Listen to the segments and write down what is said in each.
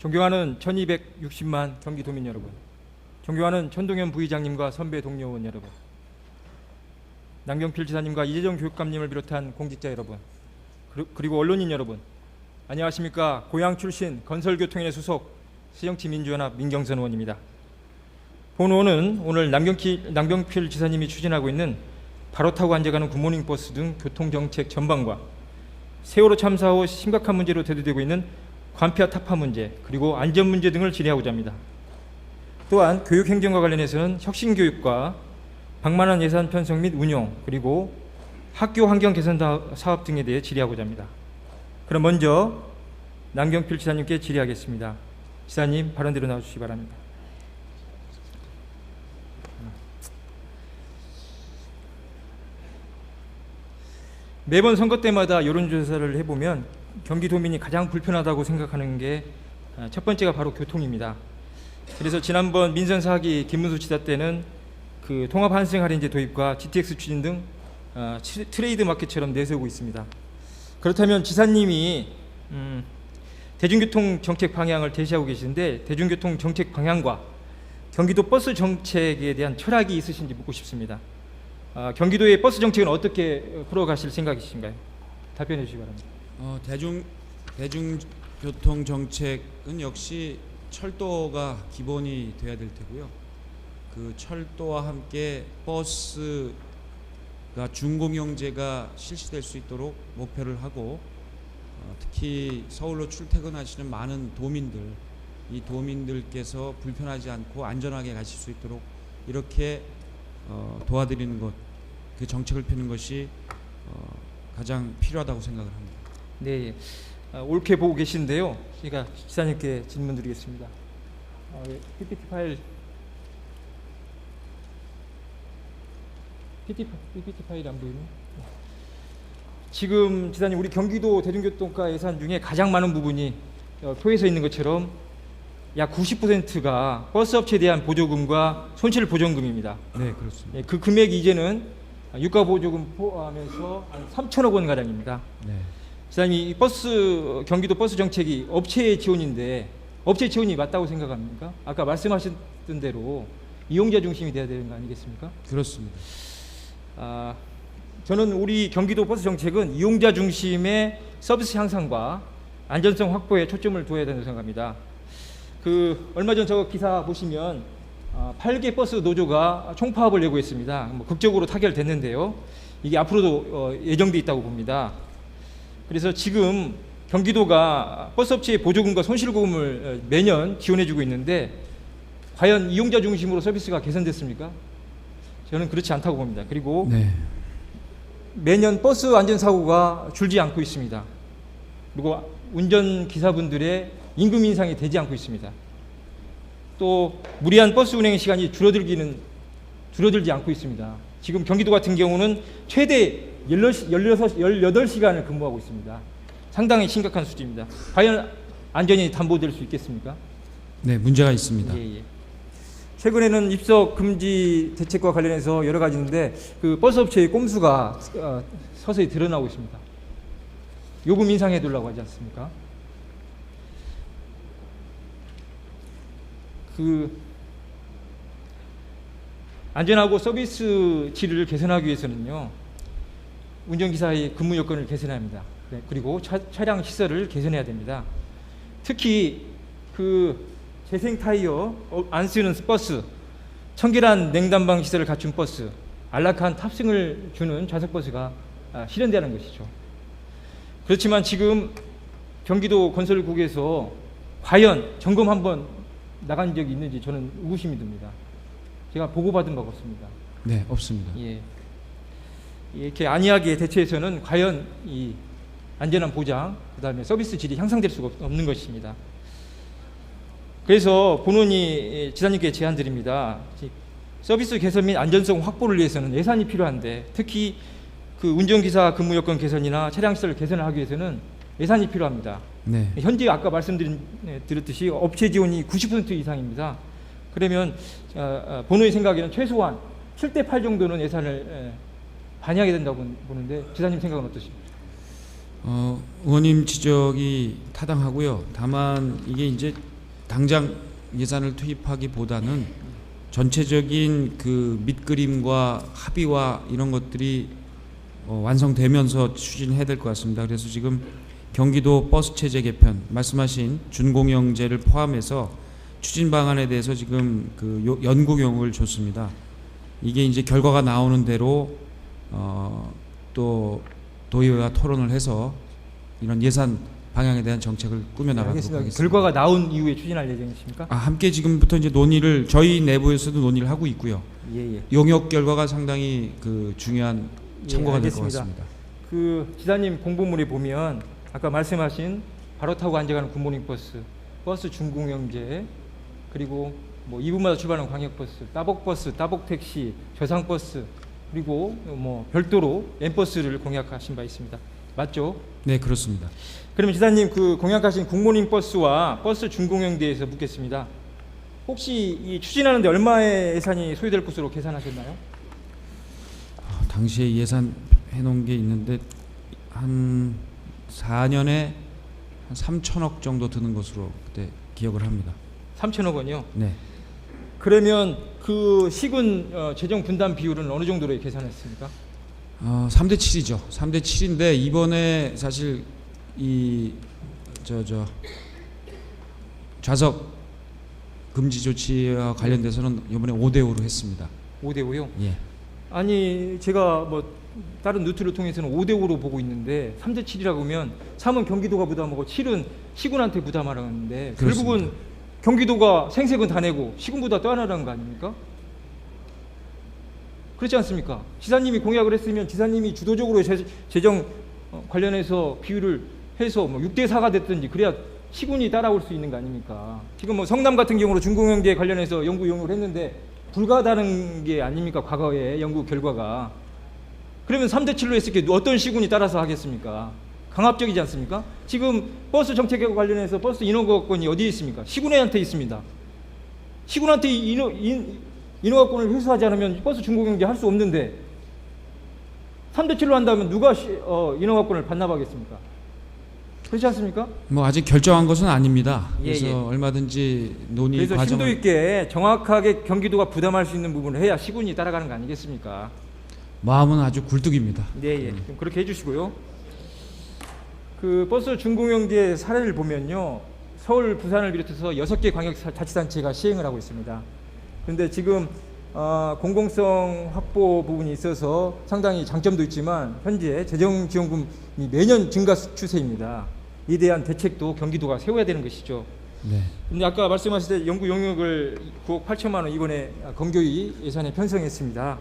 존경하는 1260만 경기도민 여러분, 존경하는 천동현 부의장님과 선배 동료 의원 여러분, 남경필 지사님과 이재정 교육감님을 비롯한 공직자 여러분, 그리고 언론인 여러분, 안녕하십니까. 고향 출신 건설교통인의 수속 새정치민주연합 민경선 의원입니다. 본 의원은 오늘 남경필 지사님이 추진하고 있는 바로 타고 앉아가는 굿모닝 버스 등 교통정책 전반과 세월호 참사 후 심각한 문제로 대두되고 있는 관폐와 타파 문제, 그리고 안전 문제 등을 질의하고자 합니다. 또한 교육행정과 관련해서는 혁신교육과 방만한 예산 편성 및 운용, 그리고 학교 환경 개선 사업 등에 대해 질의하고자 합니다. 그럼 먼저 남경필 지사님께 질의하겠습니다. 지사님, 발언대로 나와주시기 바랍니다. 매번 선거 때마다 여론조사를 해보면 경기도민이 가장 불편하다고 생각하는 게 첫 번째가 바로 교통입니다. 그래서 지난번 민선 4기 김문수 지사 때는 그 통합 환승 할인제 도입과 GTX 추진 등 트레이드 마켓처럼 내세우고 있습니다. 그렇다면 지사님이 대중교통 정책 방향을 제시하고 계시는데, 대중교통 정책 방향과 경기도 버스 정책에 대한 철학이 있으신지 묻고 싶습니다. 경기도의 버스 정책은 어떻게 풀어가실 생각이신가요? 답변해 주시기 바랍니다. 대중교통 정책은 역시 철도가 기본이 돼야 될 테고요. 그 철도와 함께 버스가 준공영제가 실시될 수 있도록 목표를 하고, 특히 서울로 출퇴근하시는 많은 도민들, 이 도민들께서 불편하지 않고 안전하게 가실 수 있도록 이렇게 도와드리는 것, 그 정책을 펴는 것이 가장 필요하다고 생각을 합니다. 네, 옳게 보고 계신데요. 제가 지사님께 질문드리겠습니다. PPT 파일이 안 보이네. 지금 지사님, 우리 경기도 대중교통과 예산 중에 가장 많은 부분이 표에서 있는 것처럼 약 90%가 버스 업체에 대한 보조금과 손실 보전금입니다. 네, 그렇습니다. 네, 그 금액이 이제는 유가 보조금 포함해서 한 3천억 원 가량입니다. 네. 지사님, 이 경기도 버스 정책이 업체의 지원인데 업체 지원이 맞다고 생각합니까? 아까 말씀하셨던 대로 이용자 중심이 돼야 되는 거 아니겠습니까? 그렇습니다. 저는 우리 경기도 버스 정책은 이용자 중심의 서비스 향상과 안전성 확보에 초점을 두어야 된다고 생각합니다. 얼마 전 저 기사 보시면 8개 버스 노조가 총파업을 예고했습니다. 극적으로 타결됐는데요. 이게 앞으로도 예정돼 있다고 봅니다. 그래서 지금 경기도가 버스업체의 보조금과 손실보험을 매년 지원해주고 있는데, 과연 이용자 중심으로 서비스가 개선됐습니까? 저는 그렇지 않다고 봅니다. 그리고 네. 매년 버스 안전사고가 줄지 않고 있습니다. 그리고 운전기사분들의 임금 인상이 되지 않고 있습니다. 또 무리한 버스 운행 시간이 줄어들지 않고 있습니다. 지금 경기도 같은 경우는 최대 18시간을 근무하고 있습니다. 상당히 심각한 수준입니다. 과연 안전이 담보될 수 있겠습니까? 네, 문제가 있습니다. 예. 최근에는 입석 금지 대책과 관련해서 여러 가지인데, 그 버스 업체의 꼼수가 서서히 드러나고 있습니다. 요금 인상해 두려고 하지 않습니까? 안전하고 서비스 질을 개선하기 위해서는요, 운전기사의 근무 여건을 개선해야 합니다. 네, 그리고 차량 시설을 개선해야 됩니다. 특히 재생 타이어 안 쓰는 버스, 청결한 냉난방 시설을 갖춘 버스, 안락한 탑승을 주는 좌석 버스가 실현되는 것이죠. 그렇지만 지금 경기도 건설국에서 과연 점검 한번 나간 적이 있는지 저는 의구심이 듭니다. 제가 보고받은 바가 없습니다. 네, 없습니다. 예. 이렇게 안이하게 대처해서는 과연 이 안전한 보장, 그다음에 서비스 질이 향상될 수가 없는 것입니다. 그래서 본원이 지사님께 제안드립니다. 서비스 개선 및 안전성 확보를 위해서는 예산이 필요한데, 특히 운전기사 근무 여건 개선이나 차량 시설 개선을 하기 위해서는 예산이 필요합니다. 네. 현재 아까 말씀드렸듯이 업체 지원이 90% 이상입니다. 그러면 본원의 생각에는 최소한 7대 8 정도는 예산을 반영하게 된다고 보는데, 지사님 생각은 어떠십니까? 의원님 지적이 타당하고요. 다만 이게 이제 당장 예산을 투입하기보다는 전체적인 그 밑그림과 합의와 이런 것들이 완성되면서 추진해야 될 것 같습니다. 그래서 지금 경기도 버스 체제 개편 말씀하신 준공영제를 포함해서 추진 방안에 대해서 지금 그 연구용을 줬습니다. 이게 이제 결과가 나오는 대로 또 도의회와 토론을 해서 이런 예산 방향에 대한 정책을 꾸며나가도록 하겠습니다. 결과가 나온 이후에 추진할 예정이십니까? 함께 지금부터 이제 논의를 저희 내부에서도 논의를 하고 있고요. 예. 용역 결과가 상당히 그 중요한 참고가 될 것 같습니다. 그 지사님 공보문에 보면 아까 말씀하신 바로 타고 앉아가는 굿모닝 버스 준공영제, 그리고 뭐 2분마다 출발하는 광역버스, 따복버스, 따복택시, 저상버스, 그리고 뭐 별도로 N버스를 공약하신 바 있습니다. 맞죠? 네, 그렇습니다. 그러면 지사님 그 공약하신 굿모닝 버스와 버스 준공영대에서 묻겠습니다. 혹시 이 추진하는데 얼마의 예산이 소요될 것으로 계산하셨나요? 당시에 예산 해놓은 게 있는데 한 4년에 한 3천억 정도 드는 것으로 그때 기억을 합니다. 3천억 원이요? 네. 그러면 그 시군 재정 분담 비율은 어느 정도로 계산했습니까? 3대 7이죠. 3대 7인데 이번에 사실 이 좌석 금지 조치와 관련돼서는 이번에 5대 5로 했습니다. 5대 5요? 예. 아니 제가 뭐 다른 루트를 통해서는 5대 5로 보고 있는데 3대 7이라고 하면 3은 경기도가 부담하고 7은 시군한테 부담하라는데 결국은 경기도가 생색은 다 내고 시군보다 떠안으라는 거 아닙니까? 그렇지 않습니까? 지사님이 공약을 했으면 지사님이 주도적으로 재정 관련해서 비율을 해서 뭐 6대 4가 됐든지 그래야 시군이 따라올 수 있는 거 아닙니까? 지금 뭐 성남 같은 경우로 준공영제 관련해서 연구 용역을 했는데 불가다른 게 아닙니까? 과거의 연구 결과가. 그러면 3대 7로 했을 때 어떤 시군이 따라서 하겠습니까? 강압적이지 않습니까? 지금 버스 정책과 관련해서 버스 인허가권이 어디에 있습니까? 시군한테 있습니다. 시군한테 인허가권을 회수하지 않으면 버스 준공영제 할 수 없는데 3대 7로 한다면 누가 인허가권을 반납하겠습니까? 그렇지 않습니까? 뭐 아직 결정한 것은 아닙니다. 그래서 예. 얼마든지 논의 그래서 과정을 심도 있게 정확하게 경기도가 부담할 수 있는 부분을 해야 시군이 따라가는 거 아니겠습니까? 마음은 아주 굴뚝입니다. 네, 좀 그렇게 해주시고요. 그 버스 준공영제 사례를 보면요, 서울, 부산을 비롯해서 6개 광역자치단체가 시행을 하고 있습니다. 그런데 지금 공공성 확보 부분이 있어서 상당히 장점도 있지만 현재 재정지원금이 매년 증가 추세입니다. 이에 대한 대책도 경기도가 세워야 되는 것이죠. 네. 근데 아까 말씀하실 때 연구 용역을 9억 8천만 원 이번에 검교위 예산에 편성했습니다.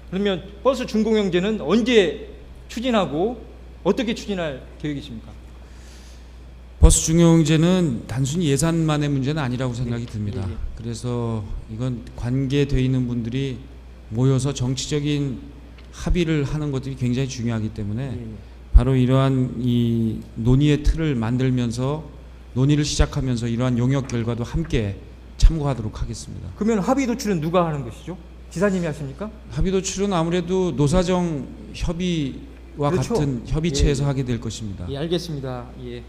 그러면 버스 준공영제는 언제 추진하고 어떻게 추진할 계획이십니까? 버스 중용제는 단순히 예산만의 문제는 아니라고 생각이 듭니다. 예. 그래서 이건 관계되어 있는 분들이 모여서 정치적인 합의를 하는 것들이 굉장히 중요하기 때문에 예. 바로 이러한 이 논의의 틀을 만들면서 논의를 시작하면서 이러한 용역 결과도 함께 참고하도록 하겠습니다. 그러면 합의 도출은 누가 하는 것이죠? 지사님이 하십니까? 합의 도출은 아무래도 노사정 협의와 그렇죠. 같은 협의체에서 예. 하게 될 것입니다. 예, 알겠습니다. 예.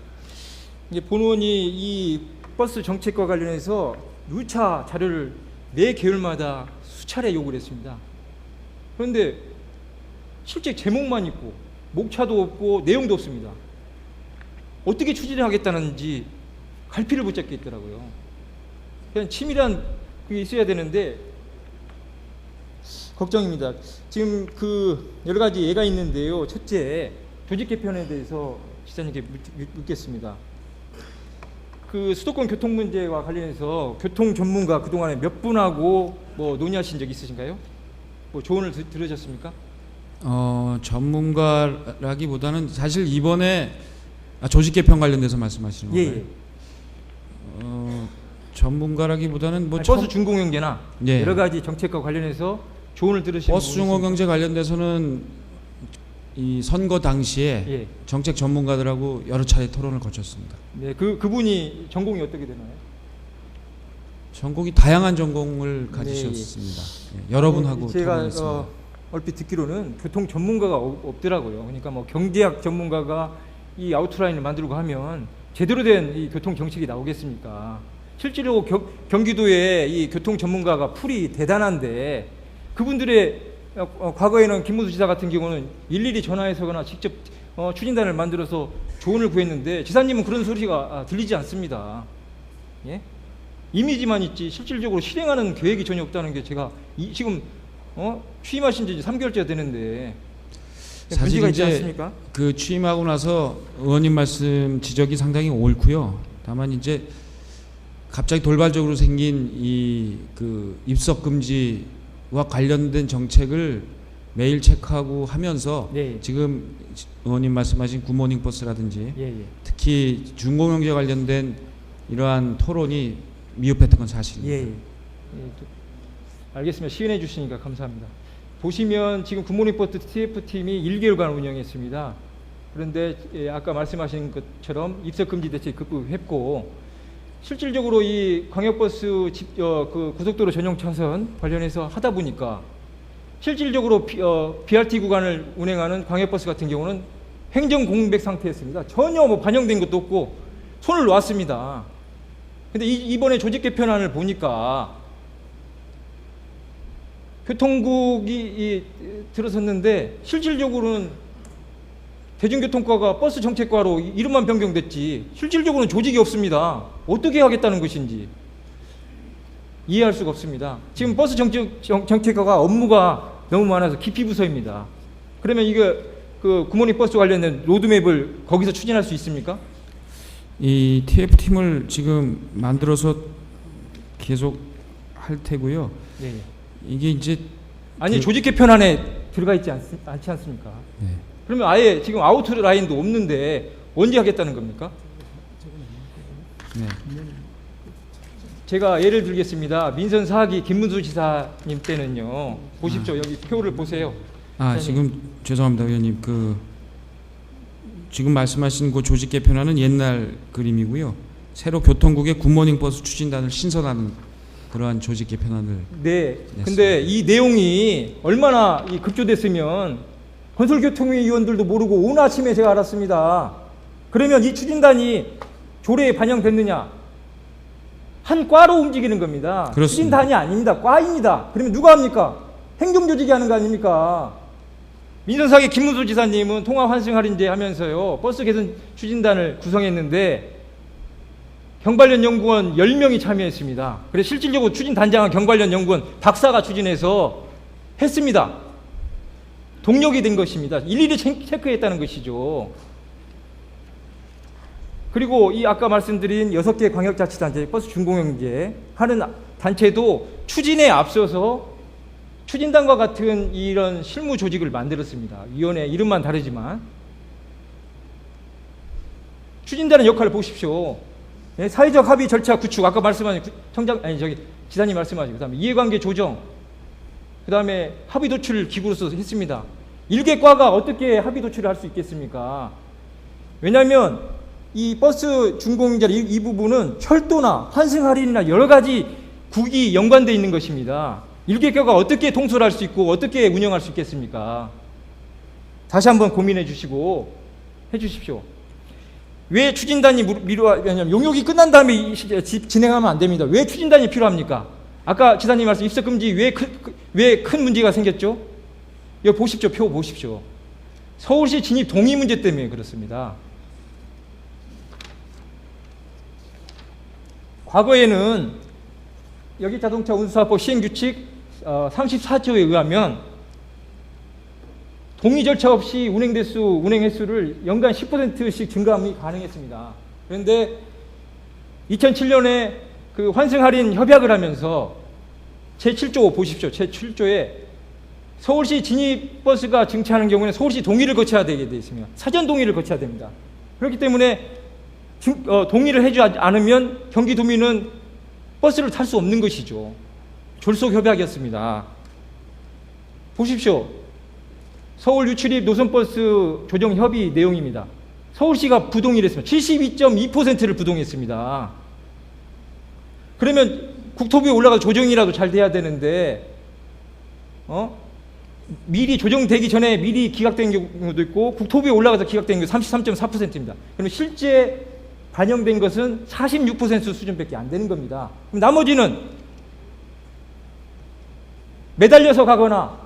이제 본원이 이 버스 정책과 관련해서 누차 자료를 매 개월마다 수차례 요구를 했습니다. 그런데 실제 제목만 있고 목차도 없고 내용도 없습니다. 어떻게 추진하겠다는지 갈피를 못 잡겠더라고요. 그냥 치밀한 그게 있어야 되는데 걱정입니다. 지금 그 여러 가지 예가 있는데요. 첫째, 조직 개편에 대해서 지사님께 묻겠습니다. 그 수도권 교통 문제와 관련해서 교통 전문가 그동안에 몇 분하고 뭐 논의하신 적 있으신가요? 뭐 조언을 들으셨습니까? 전문가라기보다는 사실 이번에 조직 개편 관련돼서 말씀하시는 예, 건가요? 예. 전문가라기보다는 뭐 버스 준공영제나 예. 여러 가지 정책과 관련해서 조언을 들으신 버스 중공영제 관련돼서는 이 선거 당시에 예. 정책 전문가들하고 여러 차례 토론을 거쳤습니다. 네, 그분이 전공이 어떻게 되나요? 전공이 다양한 전공을 가지셨습니다. 예, 여러분하고 제가 토론했습니다. 얼핏 듣기로는 교통 전문가가 없더라고요. 그러니까 뭐 경제학 전문가가 이 아웃라인을 만들고 하면 제대로 된 이 교통 정책이 나오겠습니까? 실제로 경기도에 이 교통 전문가가 풀이 대단한데 그분들의 과거에는 김문수 지사 같은 경우는 일일이 전화해서거나 직접 추진단을 만들어서 조언을 구했는데 지사님은 그런 소리가 들리지 않습니다. 예? 이미지만 있지 실질적으로 실행하는 계획이 전혀 없다는 게 제가 지금 취임하신 지 3개월째 되는데 사실 문제가 있지 이제 않습니까? 그 취임하고 나서 의원님 말씀 지적이 상당히 옳고요. 다만 이제 갑자기 돌발적으로 생긴 이 그 입석 금지와 관련된 정책을 매일 체크하고 하면서 예, 예. 지금 의원님 말씀하신 굿모닝 버스라든지 예, 예. 특히 중공영제 관련된 이러한 토론이 미흡했던 건 사실입니다. 예, 예. 알겠습니다. 시연해 주시니까 감사합니다. 보시면 지금 굿모닝 버스 TF팀이 1개월간 운영했습니다. 그런데 아까 말씀하신 것처럼 입석 금지 대책 급부했고 실질적으로 이 광역버스 그 고속도로 전용 차선 관련해서 하다 보니까 실질적으로 BRT 구간을 운행하는 광역버스 같은 경우는 행정 공백 상태였습니다. 전혀 뭐 반영된 것도 없고 손을 놓았습니다. 근데 이번에 조직 개편안을 보니까 교통국이 들어섰는데 실질적으로는 대중교통과가 버스 정책과로 이름만 변경됐지 실질적으로는 조직이 없습니다. 어떻게 하겠다는 것인지 이해할 수가 없습니다. 지금 버스 정책과가 업무가 너무 많아서 기피 부서입니다. 그러면 이게 그 굿모닝 버스 관련된 로드맵을 거기서 추진할 수 있습니까? 이 TF팀을 지금 만들어서 계속 할 테고요. 네. 이게 이제 아니 조직 개편안에 들어가 있지 않지 않습니까? 네. 그러면 아예 지금 아웃라인도 없는데 언제 하겠다는 겁니까? 네. 제가 예를 들겠습니다. 민선 4기 김문수 지사님 때는요. 보십시오. 여기 표를 보세요. 지금 죄송합니다, 의원님. 그 지금 말씀하신 그 조직 개편안은 옛날 그림이고요. 새로 교통국의 굿모닝 버스 추진단을 신설하는 그러한 조직 개편안을. 네. 근데 이 내용이 얼마나 급조됐으면 건설교통위 의원들도 모르고 오늘 아침에 제가 알았습니다. 그러면 이 추진단이 조례에 반영됐느냐? 한 과로 움직이는 겁니다. 그렇습니다. 추진단이 아닙니다. 과입니다. 그러면 누가 합니까? 행정조직이 하는 거 아닙니까? 민선사기 김문수 지사님은 통합 환승 할인제 하면서요. 버스 개선 추진단을 구성했는데 경관련 연구원 10명이 참여했습니다. 그래서 실질적으로 추진단장은 경관련 연구원 박사가 추진해서 했습니다. 동력이 된 것입니다. 일일이 체크했다는 것이죠. 그리고 이 아까 말씀드린 6개 광역자치단체 버스 준공영제 하는 단체도 추진에 앞서서 추진단과 같은 이런 실무 조직을 만들었습니다. 위원회 이름만 다르지만 추진단의 역할을 보십시오. 네, 사회적 합의 절차 구축 아까 말씀하신 지사님 말씀하신 그다음에 이해관계 조정 그다음에 합의 도출 기구로서 했습니다. 일개 과가 어떻게 합의 도출을 할 수 있겠습니까? 왜냐하면 이 버스 준공자 이 부분은 철도나 환승 할인이나 여러 가지 국이 연관되어 있는 것입니다. 일개 과가 어떻게 통솔할 수 있고 어떻게 운영할 수 있겠습니까? 다시 한번 고민해 주시고 해 주십시오. 왜 추진단이 왜냐하면 용역이 끝난 다음에 진행하면 안 됩니다. 왜 추진단이 필요합니까? 아까 지사님 말씀 입석금지 왜 큰 문제가 생겼죠? 여기 보십시오. 표 보십시오. 서울시 진입 동의 문제 때문에 그렇습니다. 과거에는 여기 자동차 운수사법 시행규칙 34조에 의하면 동의 절차 없이 운행 횟수를 연간 10%씩 증가함이 가능했습니다. 그런데 2007년에 그 환승 할인 협약을 하면서 제7조 보십시오. 제7조에 서울시 진입버스가 증차하는 경우에는 서울시 동의를 거쳐야 되게 되어 있습니다. 사전 동의를 거쳐야 됩니다. 그렇기 때문에 동의를 해주지 않으면 경기도민은 버스를 탈 수 없는 것이죠. 졸속 협약이었습니다. 보십시오. 서울 유출입 노선버스 조정 협의 내용입니다. 서울시가 부동의를 했습니다. 72.2%를 부동했습니다. 그러면 국토부에 올라가서 조정이라도 잘 돼야 되는데 미리 조정되기 전에 미리 기각된 경우도 있고 국토부에 올라가서 기각된 경우 33.4%입니다. 그러면 실제 반영된 것은 46% 수준밖에 안 되는 겁니다. 그럼 나머지는 매달려서 가거나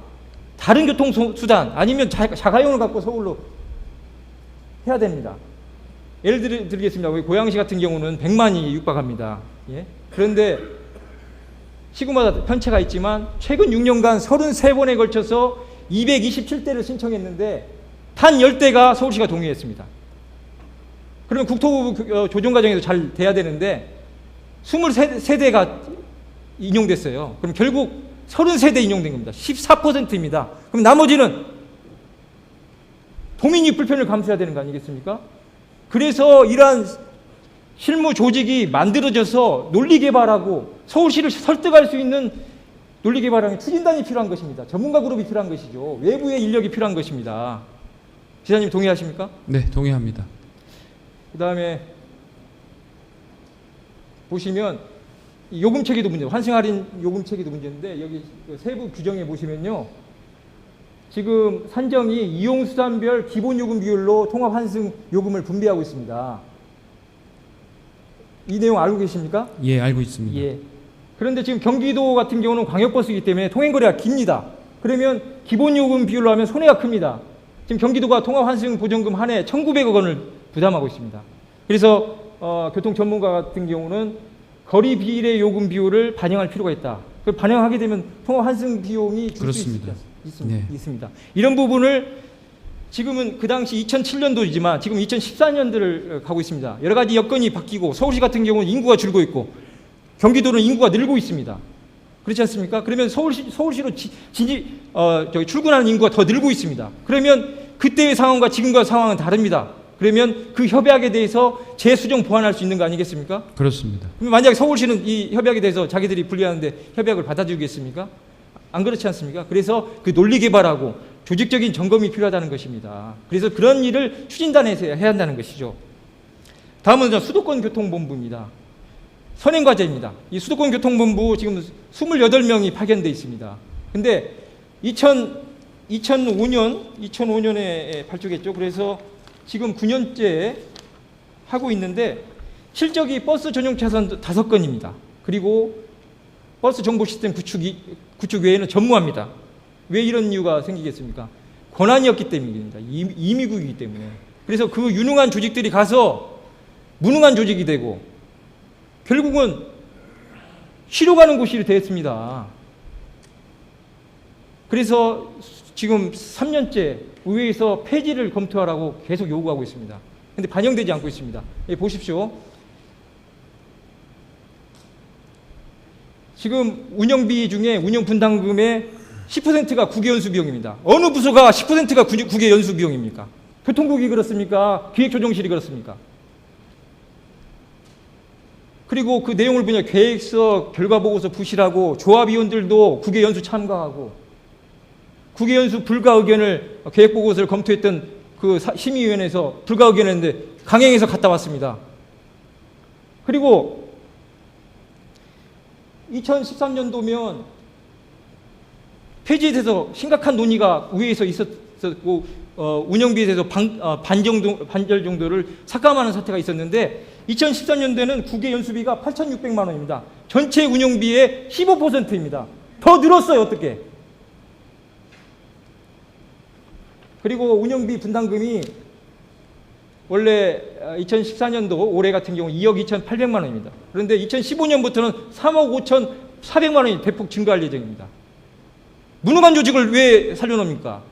다른 교통수단 아니면 자가용을 갖고 서울로 해야 됩니다. 예를 들겠습니다. 고양시 같은 경우는 100만이 육박합니다. 예? 그런데 시구마다 편차가 있지만 최근 6년간 33번에 걸쳐서 227대를 신청했는데 단 10대가 서울시가 동의했습니다. 그러면 국토부 조정 과정에서 잘 돼야 되는데 23대가 인용됐어요. 그럼 결국 33대 인용된 겁니다. 14%입니다. 그럼 나머지는 도민이 불편을 감수해야 되는 거 아니겠습니까? 그래서 이러한 실무 조직이 만들어져서 논리개발하고 서울시를 설득할 수 있는 논리개발하는 추진단이 필요한 것입니다. 전문가 그룹이 필요한 것이죠. 외부의 인력이 필요한 것입니다. 지사님 동의하십니까? 네, 동의합니다. 그 다음에 보시면 요금 체계도 문제, 환승 할인 요금 체계도 문제인데 여기 세부 규정에 보시면요. 지금 산정이 이용수단별 기본요금 비율로 통합 환승 요금을 분배하고 있습니다. 이 내용 알고 계십니까? 예, 알고 있습니다. 예. 그런데 지금 경기도 같은 경우는 광역버스이기 때문에 통행거리가 깁니다. 그러면 기본요금 비율로 하면 손해가 큽니다. 지금 경기도가 통합환승보전금 한 해 1,900억 원을 부담하고 있습니다. 그래서 교통 전문가 같은 경우는 거리 비례 요금 비율을 반영할 필요가 있다. 그걸 반영하게 되면 통합환승 비용이 줄 수 있습니다. 이런 부분을 지금은 그 당시 2007년도이지만 지금 2014년도를 가고 있습니다. 여러 가지 여건이 바뀌고 서울시 같은 경우는 인구가 줄고 있고 경기도는 인구가 늘고 있습니다. 그렇지 않습니까? 그러면 서울시로 출근하는 인구가 더 늘고 있습니다. 그러면 그때의 상황과 지금과 상황은 다릅니다. 그러면 그 협약에 대해서 재수정 보완할 수 있는 거 아니겠습니까? 그렇습니다. 그럼 만약에 서울시는 이 협약에 대해서 자기들이 불리하는데 협약을 받아주겠습니까? 안 그렇지 않습니까? 그래서 그 논리 개발하고 조직적인 점검이 필요하다는 것입니다. 그래서 그런 일을 추진단에서 해야 한다는 것이죠. 다음은 수도권 교통본부입니다. 선행과제입니다. 이 수도권 교통본부 지금 28명이 파견되어 있습니다. 근데 2005년에 발족했죠. 그래서 지금 9년째 하고 있는데 실적이 버스 전용 차선 5건입니다. 그리고 버스 정보 시스템 구축 외에는 전무합니다. 왜 이런 이유가 생기겠습니까? 권한이었기 때문입니다. 임의국이기 때문에. 그래서 그 유능한 조직들이 가서 무능한 조직이 되고 결국은 쉬러 가는 곳이 됐습니다. 그래서 지금 3년째 의회에서 폐지를 검토하라고 계속 요구하고 있습니다. 그런데 반영되지 않고 있습니다. 예, 보십시오. 지금 운영비 중에 운영 분담금의 10%가 국외연수 비용입니다. 어느 부서가 10%가 국외연수 비용입니까? 교통국이 그렇습니까? 기획조정실이 그렇습니까? 그리고 그 내용을 보면 계획서, 결과보고서 부실하고 조합위원들도 국외연수 참가하고 국외연수 불가 의견을 계획보고서를 검토했던 그 심의위원회에서 불가 의견했는데 강행해서 갔다 왔습니다. 그리고 2013년도면 폐지에 대해서 심각한 논의가 의회에서 있었고 운영비에 대해서 반절 정도를 삭감하는 사태가 있었는데 2013년도에는 국외 연수비가 8,600만 원입니다. 전체 운영비의 15%입니다. 더 늘었어요. 어떻게? 그리고 운영비 분담금이 원래 2014년도 올해 같은 경우 2억 2,800만 원입니다. 그런데 2015년부터는 3억 5,400만 원이 대폭 증가할 예정입니다. 무능한 조직을 왜 살려놓습니까?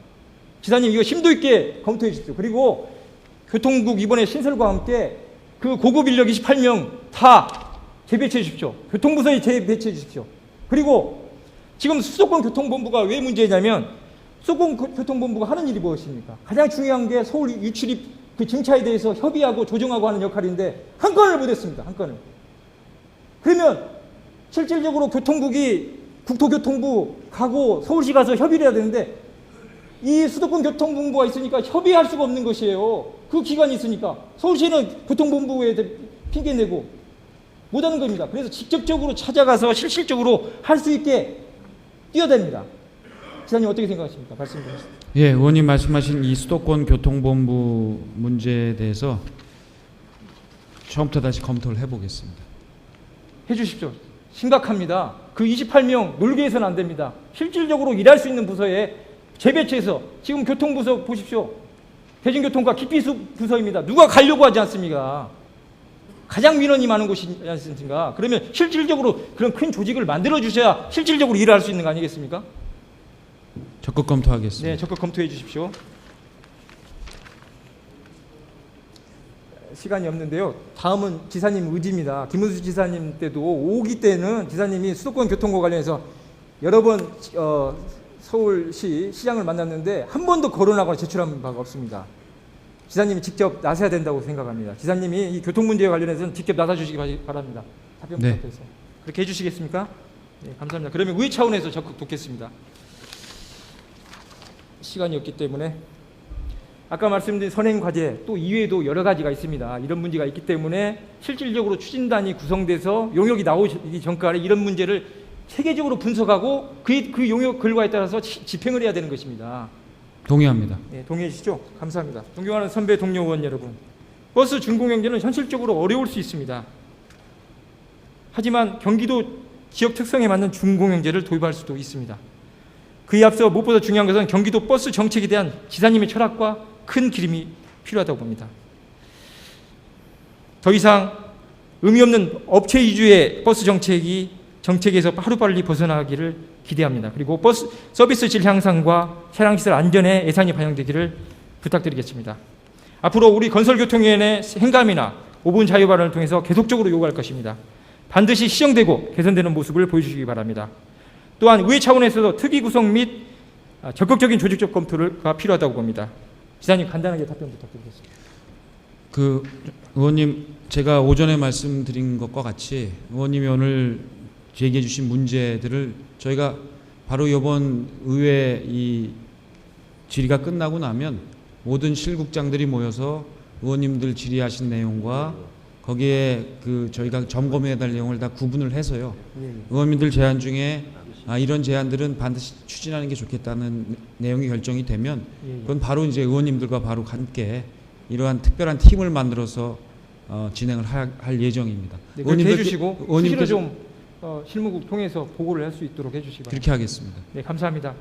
지사님 이거 심도 있게 검토해 주십시오. 그리고 교통국 이번에 신설과 함께 그 고급 인력 28명 다 재배치해 주십시오. 교통부서에 재배치해 주십시오. 그리고 지금 수도권 교통본부가 왜 문제냐면 수도권 교통본부가 하는 일이 무엇입니까? 가장 중요한 게 서울 유출입 그 증차에 대해서 협의하고 조정하고 하는 역할인데 한 건을 못했습니다. 한 건을. 그러면 실질적으로 교통국이 국토교통부 가고 서울시 가서 협의를 해야 되는데 이 수도권 교통본부가 있으니까 협의할 수가 없는 것이에요. 그 기관이 있으니까. 서울시는 교통본부에 핑계내고 못하는 겁니다. 그래서 직접적으로 찾아가서 실질적으로 할 수 있게 뛰어댑니다. 지사님 어떻게 생각하십니까? 말씀 좀 해주세요. 예, 의원님 말씀하신 이 수도권 교통본부 문제에 대해서 처음부터 다시 검토를 해보겠습니다. 해주십시오. 심각합니다. 그 28명 놀게 해서는 안 됩니다. 실질적으로 일할 수 있는 부서에 재배치해서 지금 교통부서 보십시오. 대중교통과 기피수 부서입니다. 누가 가려고 하지 않습니까? 가장 민원이 많은 곳이지 않습니까? 그러면 실질적으로 그런 큰 조직을 만들어 주셔야 실질적으로 일을 할 수 있는 거 아니겠습니까? 적극 검토하겠습니다. 네, 적극 검토해 주십시오. 시간이 없는데요. 다음은 지사님 의지입니다. 김은수 지사님 때도 5기 때는 지사님이 수도권 교통과 관련해서 여러 번 서울시 시장을 만났는데 한 번도 거론하거나 제출한 바가 없습니다. 지사님이 직접 나서야 된다고 생각합니다. 지사님이 이 교통 문제에 관련해서는 직접 나서 주시기 바랍니다. 답변 네. 부탁드려서 그렇게 해주시겠습니까? 네, 감사합니다. 그러면 의회 차원에서 적극 돕겠습니다. 시간이 없기 때문에 아까 말씀드린 선행 과제 또 이외에도 여러 가지가 있습니다. 이런 문제가 있기 때문에 실질적으로 추진단이 구성돼서 용역이 나오기 전까지 이런 문제를 세계적으로 분석하고 그 용역 결과에 따라서 집행을 해야 되는 것입니다. 동의합니다. 네, 동의해 주시죠. 감사합니다. 존경하는 선배 동료 의원 여러분, 버스 준공영제는 현실적으로 어려울 수 있습니다. 하지만 경기도 지역 특성에 맞는 준공영제를 도입할 수도 있습니다. 그에 앞서 무엇보다 중요한 것은 경기도 버스 정책에 대한 지사님의 철학과 큰 기름이 필요하다고 봅니다. 더 이상 의미 없는 업체 위주의 버스 정책에서 하루빨리 벗어나기를 기대합니다. 그리고 버스 서비스 질 향상과 차량 시설 안전에 예산이 반영되기를 부탁드리겠습니다. 앞으로 우리 건설교통위원회 행감이나 5분 자유 발언을 통해서 계속적으로 요구할 것입니다. 반드시 시정되고 개선되는 모습을 보여주시기 바랍니다. 또한 의회 차원에서도 특위 구성 및 적극적인 조직적 검토가 필요하다고 봅니다. 지사님 간단하게 답변 부탁드리겠습니다. 그 의원님, 제가 오전에 말씀드린 것과 같이 의원님이 오늘 제기해 주신 문제들을 저희가 바로 이번 의회 이 질의가 끝나고 나면 모든 실국장들이 모여서 의원님들 질의하신 내용과 거기에 그 저희가 점검해야 될 내용을 다 구분을 해서요. 의원님들 제안 중에 이런 제안들은 반드시 추진하는 게 좋겠다는 내용이 결정이 되면 그건 바로 이제 의원님들과 바로 함께 이러한 특별한 팀을 만들어서 진행을 할 예정입니다. 네, 그렇게 해주시고 수시로 좀 실무국 통해서 보고를 할 수 있도록 해주시기 바랍니다. 그렇게 하겠습니다. 네, 감사합니다.